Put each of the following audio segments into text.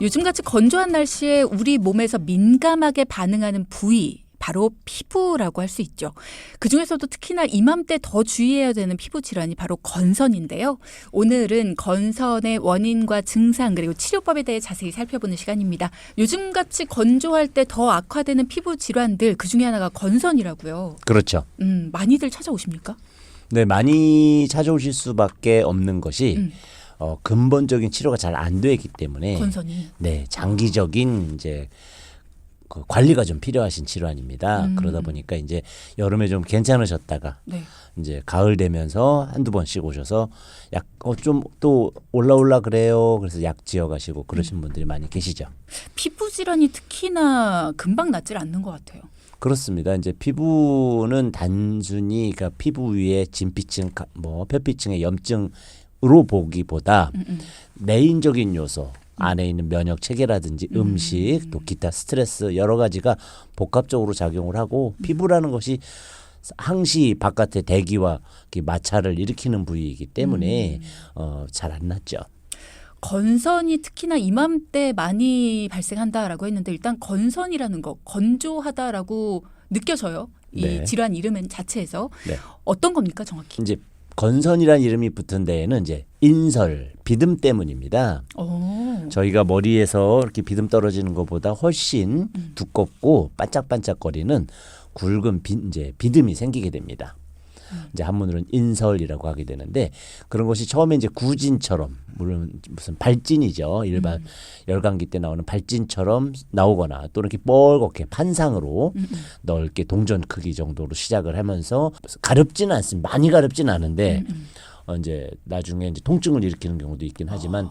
요즘같이 건조한 날씨에 우리 몸에서 민감하게 반응하는 부위, 바로 피부라고 할 수 있죠. 그중에서도 특히나 이맘때 더 주의해야 되는 피부 질환이 바로 건선인데요. 오늘은 건선의 원인과 증상 그리고 치료법에 대해 자세히 살펴보는 시간입니다. 요즘같이 건조할 때 더 악화되는 피부 질환들 그중에 하나가 건선이라고요. 그렇죠. 많이들 찾아오십니까? 네, 많이 찾아오실 수밖에 없는 것이 근본적인 치료가 잘 안 되기 때문에 건선이. 네, 장기적인 이제 그 관리가 좀 필요하신 질환입니다. 그러다 보니까 이제 여름에 좀 괜찮으셨다가 네. 이제 가을 되면서 한두 번씩 오셔서 약 좀 또 올라올라 그래요. 그래서 약 지어 가시고 그러신 분들이 많이 계시죠. 피부 질환이 특히나 금방 낫질 않는 것 같아요. 그렇습니다. 이제 피부는 단순히 그러니까 피부 위에 진피층, 뭐 표피층의 염증으로 보기보다 내인적인 요소 안에 있는 면역 체계라든지 음식 또 기타 스트레스 여러 가지가 복합적으로 작용을 하고 피부라는 것이 항시 바깥의 대기와 마찰을 일으키는 부위이기 때문에 잘 안 낫죠. 건선이 특히나 이맘때 많이 발생한다라고 했는데 일단 건선이라는 거 건조하다라고 느껴져요. 이 네. 질환 이름 자체에서 네. 어떤 겁니까 정확히? 이제 건선이라는 이름이 붙은 데에는 이제 인설, 비듬 때문입니다. 저희가 머리에서 이렇게 비듬 떨어지는 것보다 훨씬 두껍고 반짝반짝거리는 굵은 이제 비듬이 생기게 됩니다. 이제 한문으로는 인설이라고 하게 되는데 그런 것이 처음에 이제 구진처럼 물론 무슨 발진이죠. 일반 열감기 때 나오는 발진처럼 나오거나 또는 이렇게 뻘겋게 판상으로 넓게 동전 크기 정도로 시작을 하면서 가렵지는 않습니다. 많이 가렵지는 않은데 이제 나중에 이제 통증을 일으키는 경우도 있긴 하지만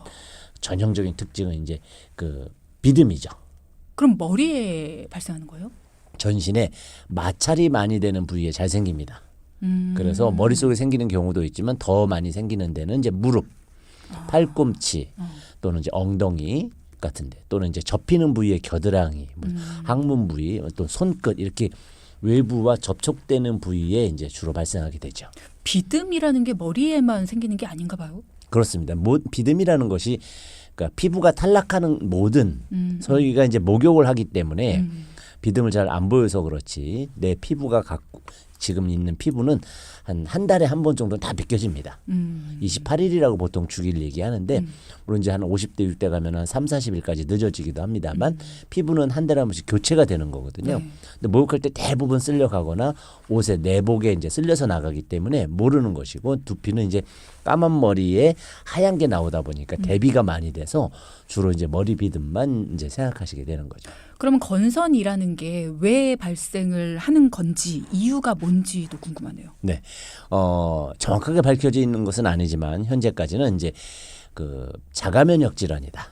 전형적인 특징은 이제 그 비듬이죠. 그럼 머리에 발생하는 거예요? 전신에 마찰이 많이 되는 부위에 잘 생깁니다. 그래서 머릿속에 생기는 경우도 있지만 더 많이 생기는 데는 이제 무릎, 팔꿈치 또는 이제 엉덩이 같은데 또는 이제 접히는 부위의 겨드랑이, 항문 부위, 또 손끝 이렇게 외부와 접촉되는 부위에 이제 주로 발생하게 되죠. 비듬이라는 게 머리에만 생기는 게 아닌가 봐요. 그렇습니다. 비듬이라는 것이 그러니까 피부가 탈락하는 모든 저희가 이제 목욕을 하기 때문에 비듬을 잘 안 보여서 그렇지 내 피부가 갖고 지금 있는 피부는 한 달에 한 번 정도는 다 벗겨집니다. 28일이라고 보통 주기를 얘기하는데 물론 이제 한 50대 60대 가면 한 3, 40일까지 늦어지기도 합니다만 피부는 한 달에 한 번씩 교체가 되는 거거든요. 네. 근데 목욕할 때 대부분 쓸려 가거나 옷에 내복에 이제 쓸려서 나가기 때문에 모르는 것이고 두피는 이제 까만 머리에 하얀 게 나오다 보니까 대비가 많이 돼서 주로 이제 머리 비듬만 이제 생각하시게 되는 거죠. 그러면 건선이라는 게 왜 발생을 하는 건지 이유가 뭔지도 궁금하네요. 네, 정확하게 밝혀져 있는 것은 아니지만 현재까지는 이제 그 자가 면역 질환이다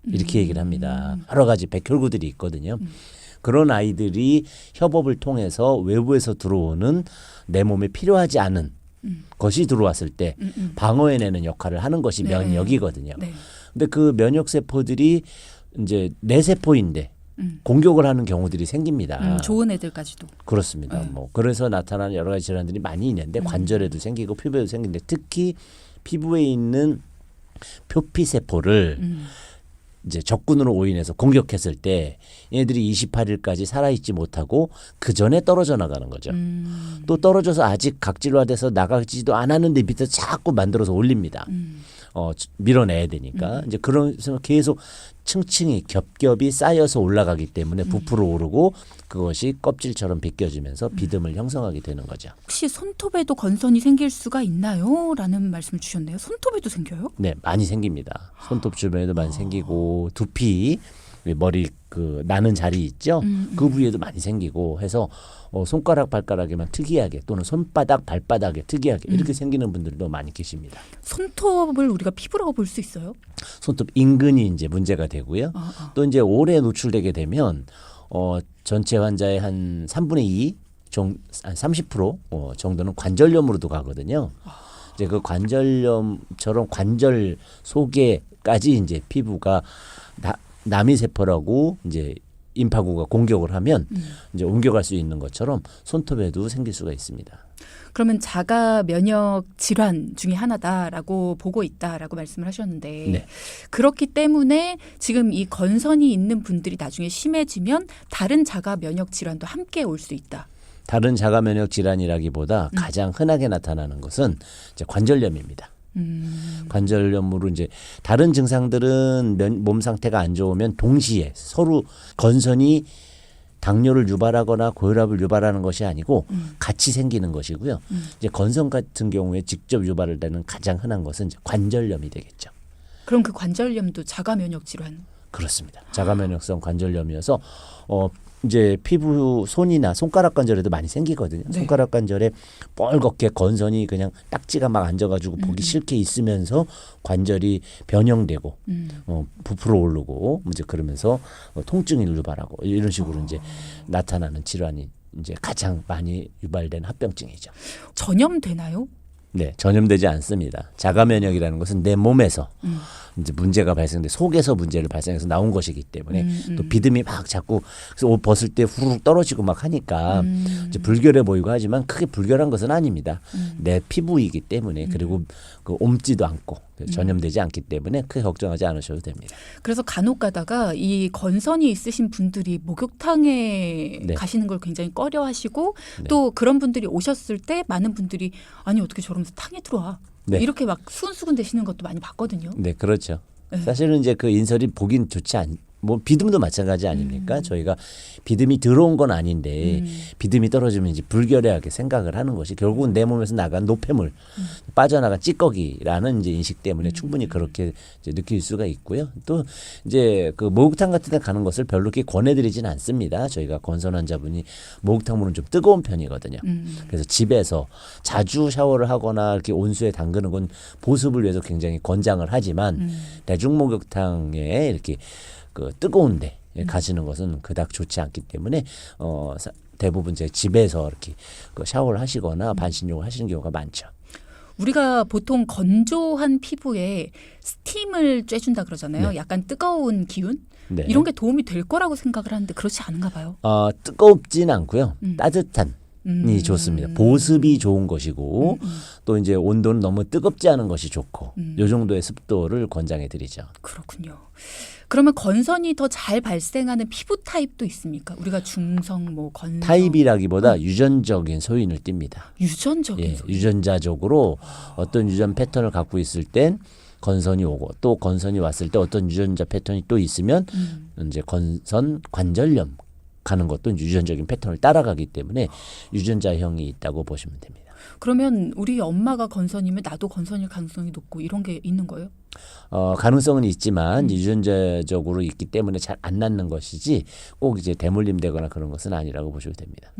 이렇게 얘기를 합니다. 여러 가지 백혈구들이 있거든요. 그런 아이들이 협업을 통해서 외부에서 들어오는 내 몸에 필요하지 않은 것이 들어왔을 때 방어해내는 역할을 하는 것이 네. 면역이거든요. 네. 근데 그 면역 세포들이 이제 내 세포인데 공격을 하는 경우들이 생깁니다. 좋은 애들까지도. 그렇습니다. 네. 뭐 그래서 나타나는 여러 가지 질환들이 많이 있는데 관절에도 생기고 피부에도 생기는데 특히 피부에 있는 표피 세포를 이제 적군으로 오인해서 공격했을 때 얘들이 28일까지 살아있지 못하고 그 전에 떨어져 나가는 거죠. 또 떨어져서 아직 각질화돼서 나가지도 않았는데 밑에서 자꾸 만들어서 올립니다. 밀어내야 되니까 이제 그러면서 계속 층층이 겹겹이 쌓여서 올라가기 때문에 부풀어 오르고 그것이 껍질처럼 벗겨지면서 비듬을 형성하게 되는 거죠. 혹시 손톱에도 건선이 생길 수가 있나요? 라는 말씀을 주셨네요. 손톱에도 생겨요? 네, 많이 생깁니다. 손톱 주변에도 많이 생기고 두피 머리 그 나는 자리 있죠. 그 부위에도 많이 생기고 해서 손가락 발가락에만 특이하게 또는 손바닥 발바닥에 특이하게 이렇게 생기는 분들도 많이 계십니다. 손톱을 우리가 피부라고 볼 수 있어요? 손톱 인근이 이제 문제가 되고요. 또 이제 오래 노출되게 되면 전체 환자의 한 3분의 2, 한 30% 정도는 관절염으로도 가거든요. 이제 그 관절염처럼 관절 속에까지 이제 피부가 남이세포라고 이제 임파구가 공격을 하면 이제 옮겨갈 수 있는 것처럼 손톱에도 생길 수가 있습니다. 그러면 자가 면역 질환 중에 하나다라고 보고 있다라고 말씀을 하셨는데 네. 그렇기 때문에 지금 이 건선이 있는 분들이 나중에 심해지면 다른 자가 면역 질환도 함께 올 수 있다. 다른 자가 면역 질환이라기보다 가장 흔하게 나타나는 것은 이제 관절염입니다. 관절염으로 이제 다른 증상들은 몸 상태가 안 좋으면 동시에 서로 건선이 당뇨를 유발하거나 고혈압을 유발하는 것이 아니고 같이 생기는 것이고요. 이제 건선 같은 경우에 직접 유발을 되는 가장 흔한 것은 이제 관절염이 되겠죠. 그럼 그 관절염도 자가 면역 질환? 그렇습니다. 자가 면역성 관절염이어서 이제 피부 손이나 손가락 관절에도 많이 생기거든요. 네. 손가락 관절에 뻘겋게 건선이 그냥 딱지가 막 앉아가지고 보기 싫게 있으면서 관절이 변형되고 부풀어 오르고 이제 그러면서 통증을 유발하고 이런 식으로 이제 나타나는 질환이 이제 가장 많이 유발된 합병증이죠. 전염되나요? 네, 전염되지 않습니다. 자가 면역이라는 것은 내 몸에서 이제 문제가 발생돼 속에서 문제를 발생해서 나온 것이기 때문에 또 비듬이 막 자꾸 그래서 옷 벗을 때 후루룩 떨어지고 막 하니까 이제 불결해 보이고 하지만 크게 불결한 것은 아닙니다. 내 피부이기 때문에 그리고 그 옮지도 않고 전염되지 않기 때문에 크게 걱정하지 않으셔도 됩니다. 그래서 간혹 가다가 이 건선이 있으신 분들이 목욕탕에 네. 가시는 걸 굉장히 꺼려하시고 네. 또 그런 분들이 오셨을 때 많은 분들이 아니 어떻게 저러면서 탕에 들어와. 네. 이렇게 막 수근수근 되시는 것도 많이 봤거든요. 네, 그렇죠. 네. 사실은 이제 그 인설이 보긴 좋지 않. 뭐 비듬도 마찬가지 아닙니까? 저희가 비듬이 들어온 건 아닌데 비듬이 떨어지면 이제 불결하게 생각을 하는 것이 결국은 내 몸에서 나간 노폐물, 빠져나간 찌꺼기라는 이제 인식 때문에 충분히 그렇게 이제 느낄 수가 있고요. 또 이제 그 목욕탕 같은 데 가는 것을 별로 그렇게 권해드리지는 않습니다. 저희가 건선 환자분이 목욕탕 물은 좀 뜨거운 편이거든요. 그래서 집에서 자주 샤워를 하거나 이렇게 온수에 담그는 건 보습을 위해서 굉장히 권장을 하지만 대중 목욕탕에 이렇게 그 뜨거운데 가시는 것은 그닥 좋지 않기 때문에 대부분 제 집에서 이렇게 그 샤워를 하시거나 반신욕을 하시는 경우가 많죠. 우리가 보통 건조한 피부에 스팀을 쬐준다 그러잖아요. 네. 약간 뜨거운 기운? 네. 이런 게 도움이 될 거라고 생각을 하는데 그렇지 않은가 봐요. 뜨겁진 않고요. 따뜻한 이 좋습니다. 보습이 좋은 것이고 또 이제 온도는 너무 뜨겁지 않은 것이 좋고 이 정도의 습도를 권장해 드리죠. 그렇군요. 그러면 건선이 더 잘 발생하는 피부 타입도 있습니까? 우리가 중성, 뭐 건성. 타입이라기보다 유전적인 소인을 띱니다. 유전적인 예, 소인. 유전자적으로 어떤 유전 패턴을 갖고 있을 땐 건선이 오고 또 건선이 왔을 때 어떤 유전자 패턴이 또 있으면 이제 건선 관절염 가는 것도 유전적인 패턴을 따라가기 때문에 유전자형이 있다고 보시면 됩니다. 그러면 우리 엄마가 건선이면 나도 건선일 가능성이 높고 이런 게 있는 거예요? 가능성은 있지만 유전자적으로 있기 때문에 잘 안 낫는 것이지 꼭 이제 대물림 되거나 그런 것은 아니라고 보셔도 됩니다.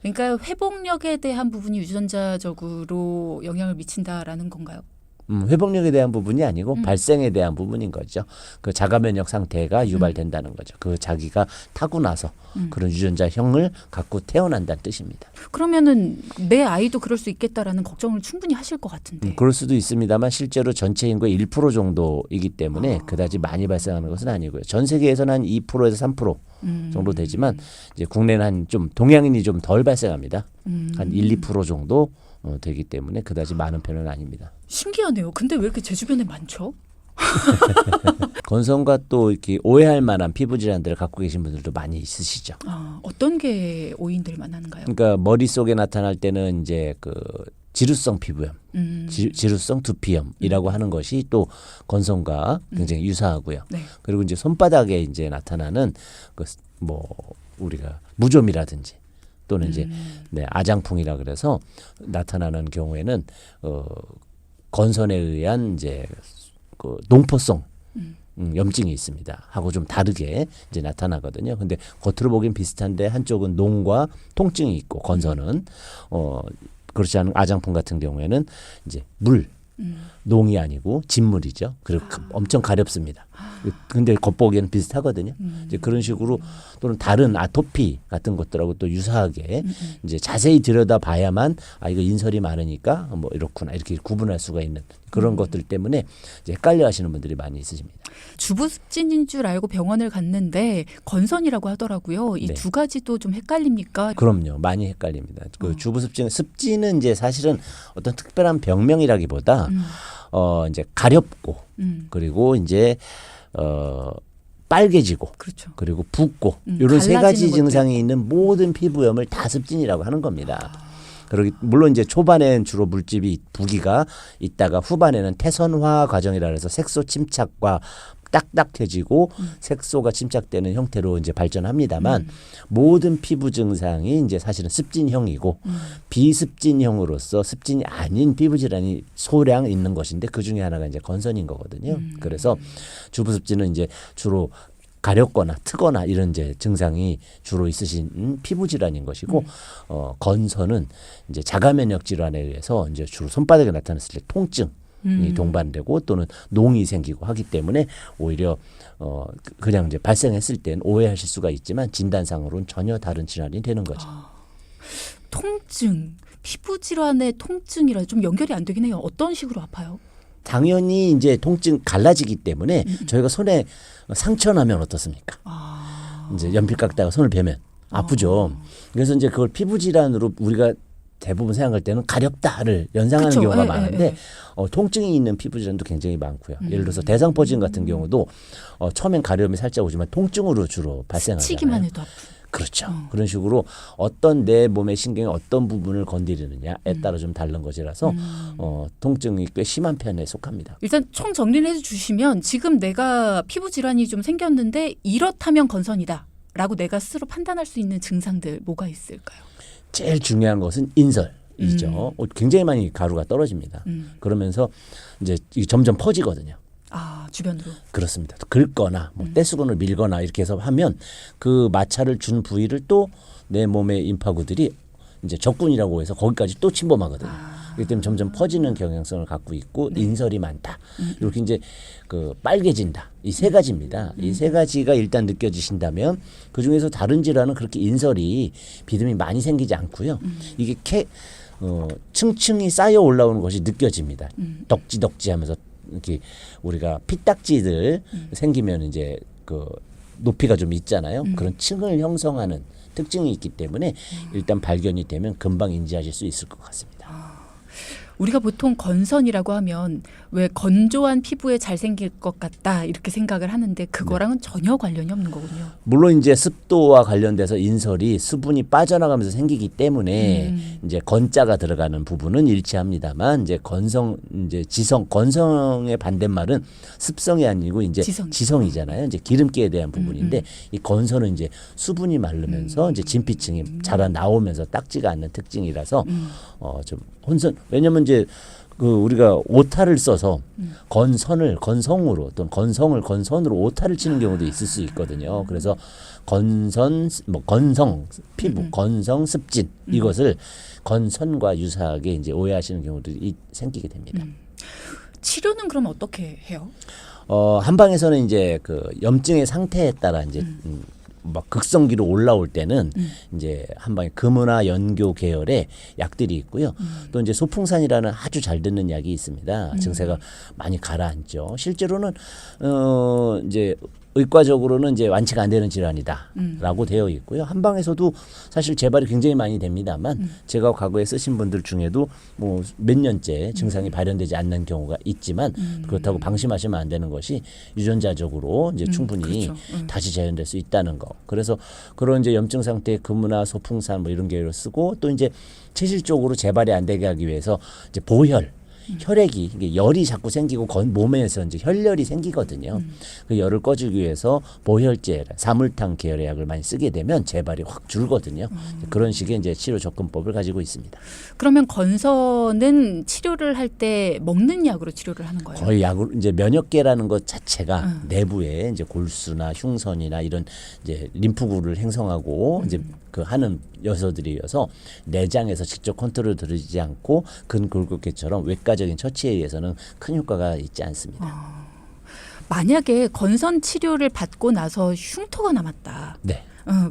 그러니까 회복력에 대한 부분이 유전자적으로 영향을 미친다라는 건가요? 회복력에 대한 부분이 아니고 발생에 대한 부분인 거죠. 그 자가 면역 상태가 유발된다는 거죠. 그 자기가 타고나서 그런 유전자형을 갖고 태어난다는 뜻입니다. 그러면은 내 아이도 그럴 수 있겠다라는 걱정을 충분히 하실 것 같은데. 그럴 수도 있습니다만 실제로 전체 인구의 1% 정도이기 때문에 그다지 많이 발생하는 것은 아니고요. 전 세계에서는 한 2%에서 3% 정도 되지만 이제 국내는 한 좀 동양인이 좀 덜 발생합니다. 한 1, 2% 정도 되기 때문에 그다지 많은 편은 아닙니다. 신기하네요. 근데 왜 이렇게 제 주변에 많죠? 건선과 또 이렇게 오해할 만한 피부 질환들을 갖고 계신 분들도 많이 있으시죠. 어떤 게 오인될 만한가요? 그러니까 머릿속에 나타날 때는 이제 그 지루성 피부염, 지루성 두피염이라고 하는 것이 또 건선과 굉장히 유사하고요. 네. 그리고 이제 손바닥에 이제 나타나는 그 뭐 우리가 무좀이라든지 또는 이제 아장풍이라 그래서 나타나는 경우에는 건선에 의한 이제 그 농포성 염증이 있습니다. 하고 좀 다르게 이제 나타나거든요. 근데 겉으로 보기엔 비슷한데 한쪽은 농과 통증이 있고 건선은 그렇지 않은 아장풍 같은 경우에는 이제 농이 아니고 진물이죠. 그리고 엄청 가렵습니다. 근데 겉보기에는 비슷하거든요. 이제 그런 식으로 또는 다른 아토피 같은 것들하고 또 유사하게 이제 자세히 들여다봐야만 이거 인설이 많으니까 뭐 이렇구나 이렇게 구분할 수가 있는 그런 것들 때문에 이제 헷갈려하시는 분들이 많이 있으십니다. 주부습진인 줄 알고 병원을 갔는데 건선이라고 하더라고요. 이 두 가지도 좀 헷갈립니까? 그럼요, 많이 헷갈립니다. 그 습진은 이제 사실은 어떤 특별한 병명이라기보다 이제 가렵고 그리고 이제 빨개지고 그렇죠. 그리고 붓고 이런 세 가지 증상이 있는 모든 피부염을 다 습진이라고 하는 겁니다. 물론 이제 초반엔 주로 물집이 부기가 있다가 후반에는 태선화 과정이라 해서 색소 침착과 딱딱해지고 색소가 침착되는 형태로 이제 발전합니다만 모든 피부 증상이 이제 사실은 습진형이고 비습진형으로서 습진이 아닌 피부 질환이 소량 있는 것인데 그 중에 하나가 이제 건선인 거거든요. 그래서 주부습진은 이제 주로 가렵거나 트거나 이런 이제 증상이 주로 있으신 피부 질환인 것이고 건선은 이제 자가 면역 질환에 의해서 이제 주로 손바닥에 나타났을 때 통증이 동반되고 또는 농이 생기고 하기 때문에 오히려 그냥 이제 발생했을 때는 오해하실 수가 있지만 진단상으로는 전혀 다른 질환이 되는 거죠. 통증, 피부 질환의 통증이라 좀 연결이 안 되긴 해요. 어떤 식으로 아파요? 당연히 이제 통증 갈라지기 때문에 저희가 손에 상처 나면 어떻습니까? 이제 연필 깎다가 손을 베면 아프죠. 그래서 이제 그걸 피부 질환으로 우리가 대부분 생각할 때는 가렵다를 연상하는 그쵸. 경우가 많은데 통증이 있는 피부 질환도 굉장히 많고요. 예를 들어서 대상포진 같은 경우도 처음엔 가려움이 살짝 오지만 통증으로 주로 발생하잖아요. 스치기만 해도 아프. 그렇죠. 그런 식으로 어떤 내 몸의 신경의 어떤 부분을 건드리느냐에 따라 좀 다른 것이라서 통증이 꽤 심한 편에 속합니다. 일단 총 정리를 해주시면 지금 내가 피부 질환이 좀 생겼는데 이렇다면 건선이다 라고 내가 스스로 판단할 수 있는 증상들 뭐가 있을까요? 제일 중요한 것은 인설이죠. 굉장히 많이 가루가 떨어집니다. 그러면서 이제 점점 퍼지거든요. 주변으로. 그렇습니다. 긁거나 뭐 떼수건을 밀거나 이렇게 해서 하면 그 마찰을 준 부위를 또 내 몸의 임파구들이 이제 적군이라고 해서 거기까지 또 침범하거든요. 그렇기 때문에 점점 퍼지는 경향성을 갖고 있고 인설이 많다. 이렇게 이제 그 빨개진다. 이 세 가지입니다. 이 세 가지가 일단 느껴지신다면 그 중에서 다른 질환은 그렇게 인설이 비듬이 많이 생기지 않고요. 이게 층층이 쌓여 올라오는 것이 느껴집니다. 덕지덕지하면서 이렇게 우리가 피딱지들 생기면 이제 그 높이가 좀 있잖아요. 그런 층을 형성하는 특징이 있기 때문에 일단 발견이 되면 금방 인지하실 수 있을 것 같습니다. 우리가 보통 건선이라고 하면 왜 건조한 피부에 잘 생길 것 같다 이렇게 생각을 하는데 그거랑은 전혀 관련이 없는 거군요. 물론 이제 습도와 관련돼서 인설이 수분이 빠져나가면서 생기기 때문에 이제 건자가 들어가는 부분은 일치합니다만 이제 건성의 반대말은 습성이 아니고 이제 지성이잖아요. 이제 기름기에 대한 부분인데 이 건선은 이제 수분이 마르면서 이제 진피층이 자라 나오면서 딱지가 않는 특징이라서 좀 혼선. 왜냐면 이제 우리가 오타를 써서 건성으로 또는 건성을 건선으로 오타를 치는 경우도 있을 수 있거든요. 그래서 건성 피부, 건성 습진 이것을 건선과 유사하게 이제 오해하시는 경우들이 생기게 됩니다. 치료는 그럼 어떻게 해요? 한방에서는 이제 그 염증의 상태에 따라 이제 막 극성기로 올라올 때는 이제 한방에 금은화 연교 계열의 약들이 있고요. 또 이제 소풍산이라는 아주 잘 듣는 약이 있습니다. 증세가 많이 가라앉죠. 실제로는 이제 의과적으로는 이제 완치가 안 되는 질환이다라고 되어 있고요. 한방에서도 사실 재발이 굉장히 많이 됩니다만 제가 과거에 쓰신 분들 중에도 뭐 몇 년째 증상이 발현되지 않는 경우가 있지만 그렇다고 방심하시면 안 되는 것이 유전자적으로 이제 충분히 다시 재현될 수 있다는 거. 그래서 그런 이제 염증 상태의 금은화, 소풍산 뭐 이런 계열을 쓰고 또 이제 체질적으로 재발이 안 되게 하기 위해서 이제 보혈 혈액이 이게 열이 자꾸 생기고 몸에서 이제 혈열이 생기거든요. 그 열을 꺼주기 위해서 보혈제, 사물탕 계열의 약을 많이 쓰게 되면 재발이 확 줄거든요. 그런 식의 이제 치료 접근법을 가지고 있습니다. 그러면 건선은 치료를 할 때 먹는 약으로 치료를 하는 거예요? 거의 약으로 이제 면역계라는 것 자체가 내부에 이제 골수나 흉선이나 이런 이제 림프구를 형성하고 이제 그 하는 요소들이어서 내장에서 직접 컨트롤 들이지 않고 근골격계처럼 외과적인 처치에 의해서는 큰 효과가 있지 않습니다. 만약에 건선 치료를 받고 나서 흉터가 남았다. 네.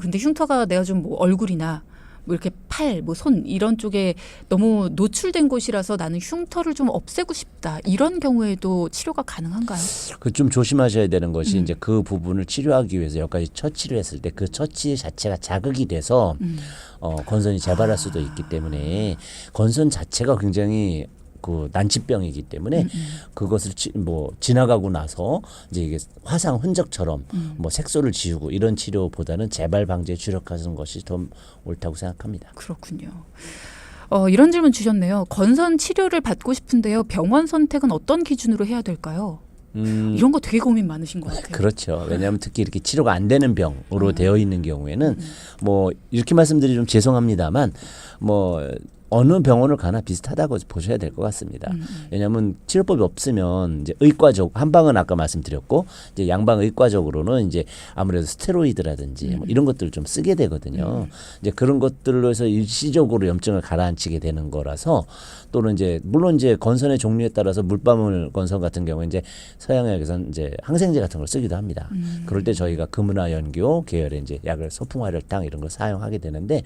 근데 흉터가 내가 좀 뭐 얼굴이나 뭐 이렇게 팔, 뭐 손 이런 쪽에 너무 노출된 곳이라서 나는 흉터를 좀 없애고 싶다. 이런 경우에도 치료가 가능한가요? 그 좀 조심하셔야 되는 것이 이제 그 부분을 치료하기 위해서 여기까지 처치를 했을 때 그 처치 자체가 자극이 돼서 건선이 재발할 수도 있기 때문에 건선 자체가 굉장히 그 난치병이기 때문에 그것을 지나가고 나서 이제 이게 화상 흔적처럼 뭐 색소를 지우고 이런 치료보다는 재발 방지에 주력하는 것이 더 옳다고 생각합니다. 그렇군요. 이런 질문 주셨네요. 건선 치료를 받고 싶은데요. 병원 선택은 어떤 기준으로 해야 될까요? 이런 거 되게 고민 많으신 것 같아요. 그렇죠. 왜냐하면 특히 이렇게 치료가 안 되는 병으로 되어 있는 경우에는 뭐 이렇게 말씀드리면 좀 죄송합니다만 뭐 어느 병원을 가나 비슷하다고 보셔야 될 것 같습니다. 왜냐하면 치료법이 없으면 이제 의과적 한방은 아까 말씀드렸고 이제 양방 의과적으로는 이제 아무래도 스테로이드라든지 뭐 이런 것들을 좀 쓰게 되거든요. 이제 그런 것들로 해서 일시적으로 염증을 가라앉히게 되는 거라서 또는 이제 물론 이제 건선의 종류에 따라서 물방울 건선 같은 경우에 이제 서양약에서는 이제 항생제 같은 걸 쓰기도 합니다. 그럴 때 저희가 금은화 연교 계열의 이제 약을 소풍활혈탕 이런 걸 사용하게 되는데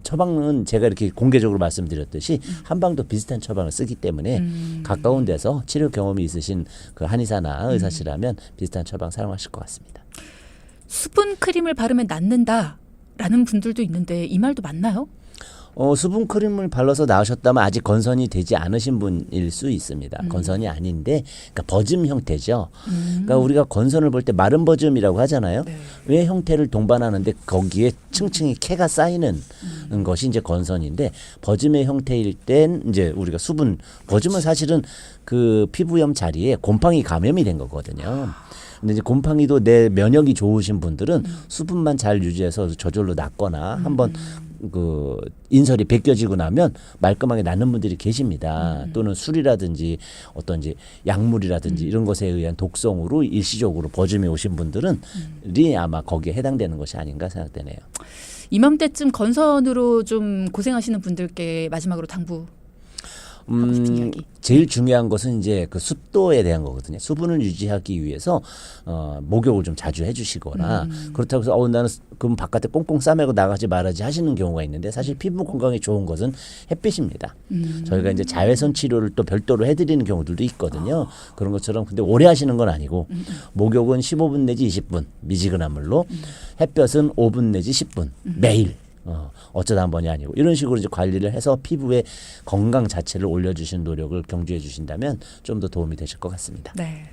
처방은 제가 이렇게 공개적으로 말씀드렸듯이 한방도 비슷한 처방을 쓰기 때문에 가까운 데서 치료 경험이 있으신 그 한의사나 의사시라면 비슷한 처방 사용하실 것 같습니다. 수분 크림을 바르면 낫는다라는 분들도 있는데 이 말도 맞나요? 수분 크림을 발라서 나으셨다면 아직 건선이 되지 않으신 분일 수 있습니다. 건선이 아닌데, 그러니까 버즘 형태죠. 그러니까 우리가 건선을 볼 때 마른 버즘이라고 하잖아요. 네. 왜 형태를 동반하는데 거기에 층층이 캐가 쌓이는 것이 이제 건선인데 버즘의 형태일 땐 이제 우리가 수분 버즘은 사실은 그 피부염 자리에 곰팡이 감염이 된 거거든요. 근데 이제 곰팡이도 내 면역이 좋으신 분들은 수분만 잘 유지해서 저절로 낫거나 한번 그 인설이 벗겨지고 나면 말끔하게 낫는 분들이 계십니다. 또는 술이라든지 어떤 이제 약물이라든지 이런 것에 의한 독성으로 일시적으로 버즘이 오신 분들은 아마 거기에 해당되는 것이 아닌가 생각되네요. 이맘때쯤 건선으로 좀 고생하시는 분들께 마지막으로 당부. 하고 싶은 이야기. 제일 중요한 것은 이제 그 습도에 대한 거거든요. 수분을 유지하기 위해서 목욕을 좀 자주 해주시거나 그렇다고 해서 나는 그럼 바깥에 꽁꽁 싸매고 나가지 말아야지 하시는 경우가 있는데 사실 피부 건강에 좋은 것은 햇빛입니다. 저희가 이제 자외선 치료를 또 별도로 해드리는 경우들도 있거든요. 그런 것처럼 근데 오래 하시는 건 아니고 목욕은 15분 내지 20분 미지근한 물로 햇볕은 5분 내지 10분 매일. 어쩌다 한 번이 아니고 이런 식으로 이제 관리를 해서 피부의 건강 자체를 올려주시는 노력을 경주해 주신다면 좀 더 도움이 되실 것 같습니다. 네.